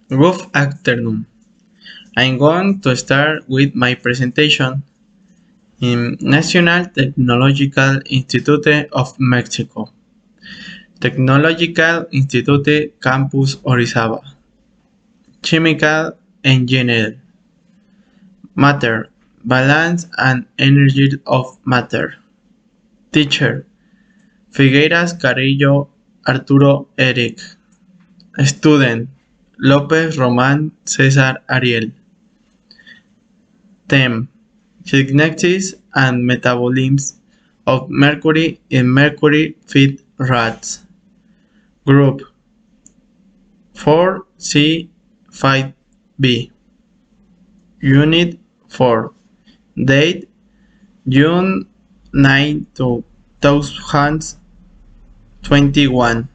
Good afternoon. I'm going to start with my presentation in National Technological Institute of Mexico, Technological Institute Campus Orizaba, Chemical Engineer, Matter, Balance and Energy of Matter. Teacher, Figueiras Carrillo Arturo Eric. Student, López Román César Ariel. Them, Genetics and metabolism of mercury in mercury-fed rats. Group 4C5B. Unit 4. Date June 9, 2021.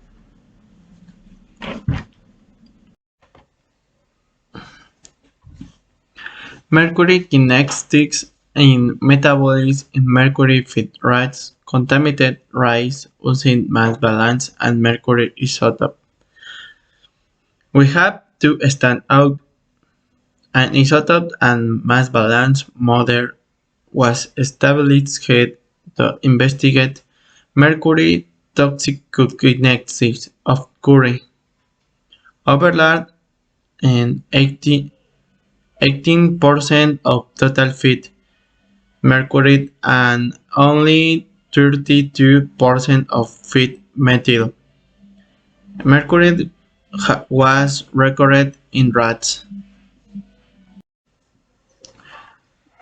Mercury kinetics in metabolism in mercury-fed rats, contaminated rice using mass balance and mercury isotope. We have to stand out. An isotope and mass balance model was established to investigate mercury toxicokinetics of curry. Overlap in 18% of total feed mercury and only 32% of feed methyl. Mercury was recorded in rats.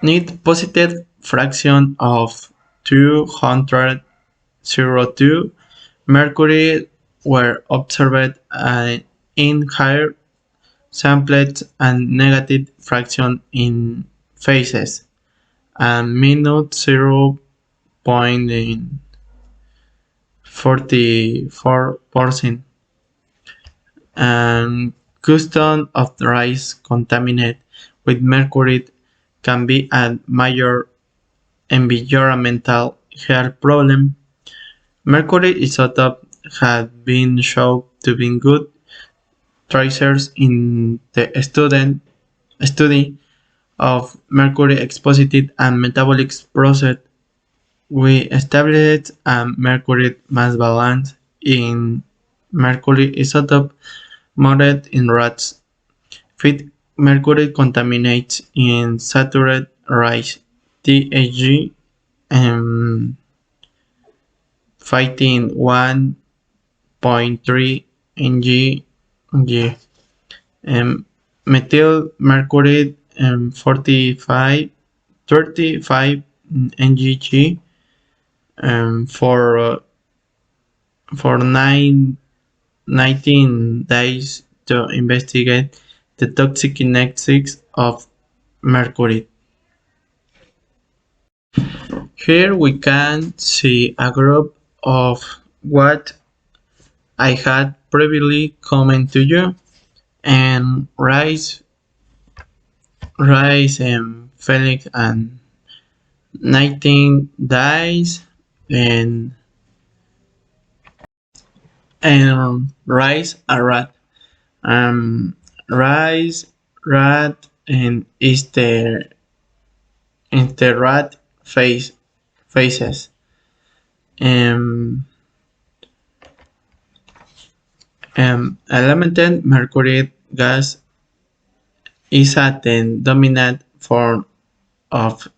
Net positive fraction of 202 mercury were observed in higher samples and negative fraction in phases and minus 0.44%, and custom of the rice contaminated with mercury can be a major environmental health problem. Mercury isotope had been shown to be good tracers in the study of mercury exposed and metabolic process. We established a mercury mass balance in mercury isotope modeled in rats. Feed mercury contaminates in saturated rice THG fighting 1.3 ng methyl mercury 35 ngg for 19 days to investigate the toxic kinetics of mercury. Here we can see a group of what I had previously commented to you, and rice Felix and 19 days, and rice a rat. Rice rat and is the rat faces. Elemental mercury gas is a dominant form of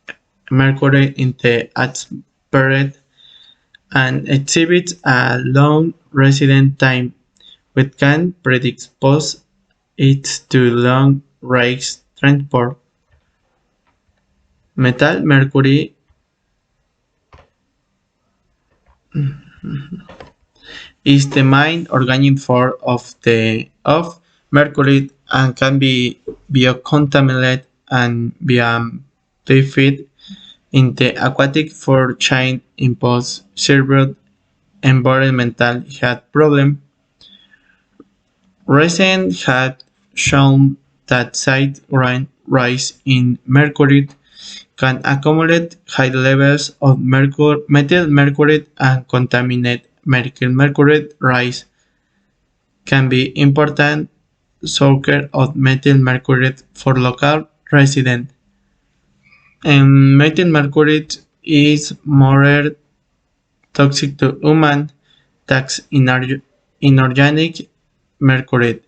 mercury in the atmosphere and exhibits a long residence time, which can predispose it to long range transport. Metal mercury is the main organic form of mercury and can be biocontaminated and amplified in the aquatic food chain impose severe environmental health problem. Recent have shown that side rise in mercury can accumulate high levels of methyl mercury and contaminate mercury rise can be important source of methyl mercury for local residents. Methyl mercury is more toxic to humans than inorganic mercury.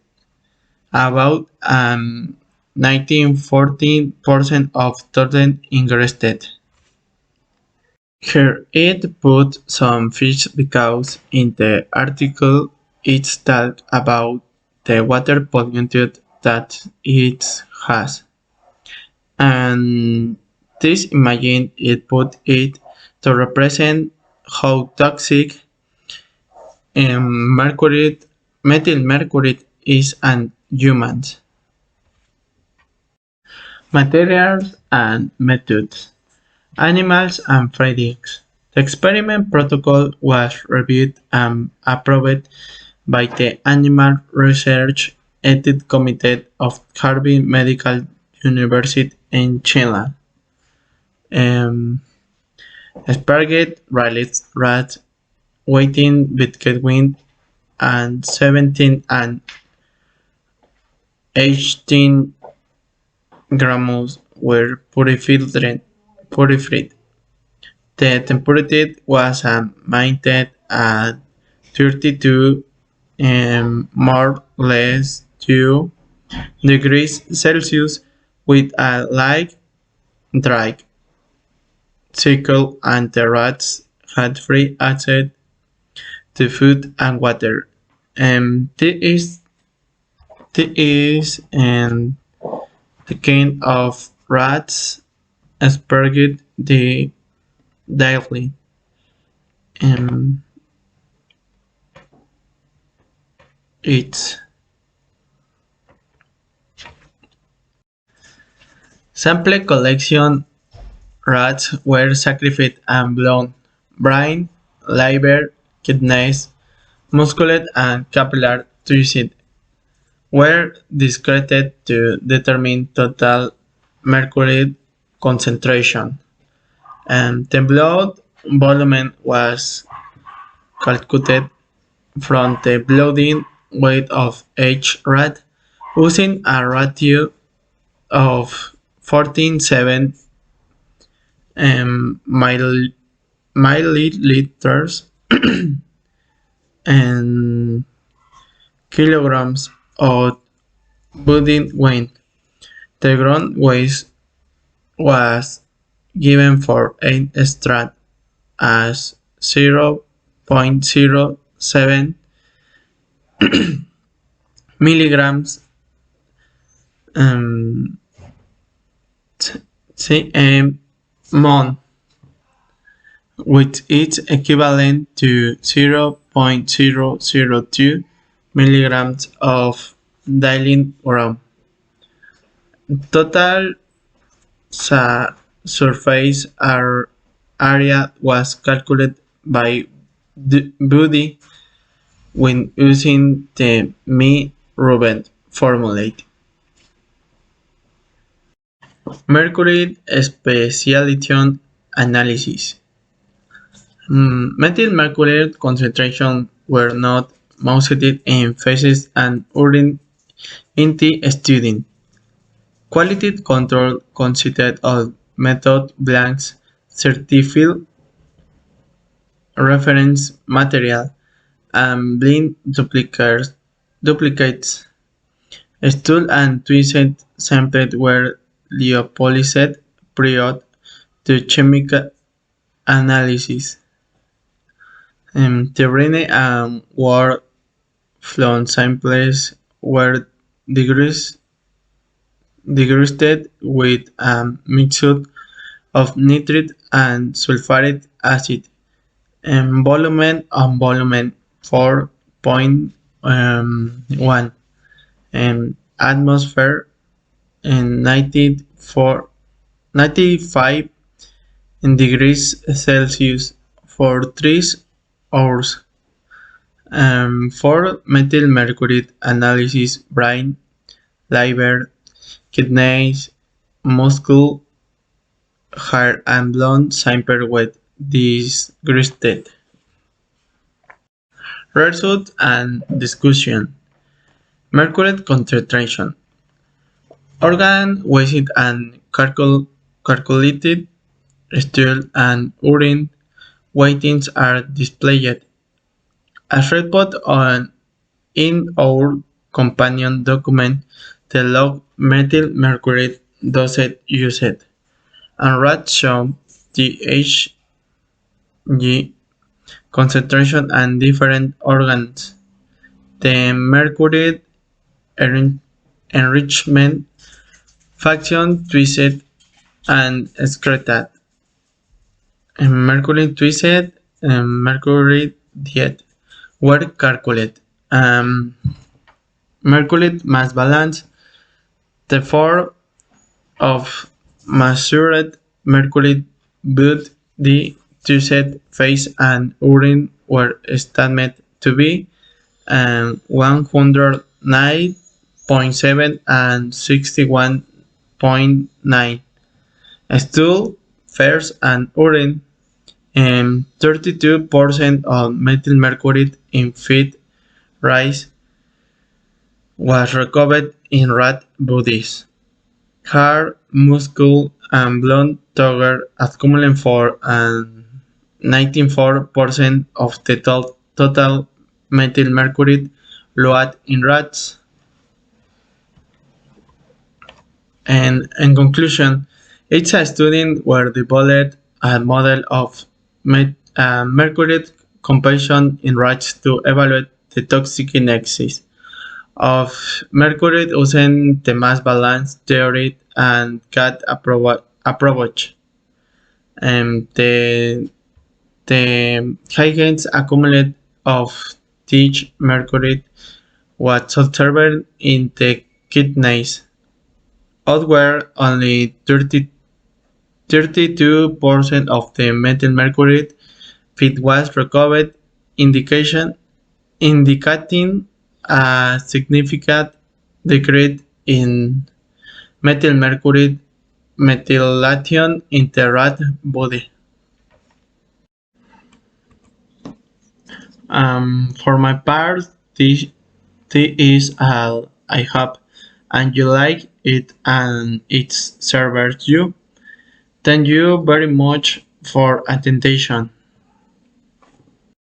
About 19-14% of total ingested. Here it put some fish because in the article it talks about the water pollution that it has. And this imagine it put it to represent how toxic mercury, methyl mercury is on humans. Materials and methods. Animals and findings. The experiment protocol was reviewed and approved by the Animal Research Ethics Committee of Harvard Medical University in China. Um, Sparget rats weighing between and 17 and 18 grams were purified. The temperature was maintained at 32 more or less 2 degrees Celsius with a light dry cycle and the rats had free access to food and water. This is the kind of rats asperged the daily. Um, its sample collection rats were sacrificed and blown. Brain, liver, kidneys, muscular and capillary tissue were discarded to determine total mercury concentration, and the blood volume was calculated from the blooding weight of each rat using a ratio of 14.7 milliliters and kilograms of blooding weight. The ground weight was given for 8 strat as 0.07 milligrams um, cm mon, which is equivalent to 0.002 milligrams of dialling gram. Total surface area was calculated by Buddy when using the Mi-Rubin formula. Mercury speciation analysis. Methyl mercury concentration were not measured in feces and urine in the study. Quality control consisted of method blanks, certified reference material, and blind duplicates. Stool and twisted samples were lyophilized prior to chemical analysis. The urine and wort flow samples were degraded with a mixture of nitric and sulfuric acid. Volume on volume 4.1 atmosphere and 95 degrees Celsius for 3 hours. For methyl mercury analysis, brain, liver, kidneys, muscle, hair, and blood sample with disgusted. Result and discussion. Mercury concentration. Organ weight and calculated stool and urine weightings are displayed as report on in our companion document. The log methyl mercury dosage used and rats show the Hg concentration and different organs. The mercury enrichment fraction twisted and excreted. Mercury twisted and mercury diet were calculated. Mercury mass balance. The form of measured mercury blood, the twisted face and urine were estimated to be 109.7 and 61.9. Stool, fairs and urine, and 32% of methyl mercury in feed rice was recovered in rat bodies. Hair, muscle, and blood sugar accumulated for and 94% of the total methyl mercury load in rats. And in conclusion, it's a study where developed a model of mercury composition in rats to evaluate the toxic nexus of mercury using the mass balance theory and cat approach. The Huygens accumulate of each mercury was observed in the kidneys, outwhere only 32% of the methyl mercury feed was recovered, indication indicating a significant decrease in methylmercury methylation in the rat body. For my part, this is all I have, and you like it and it serves you. Thank you very much for attention.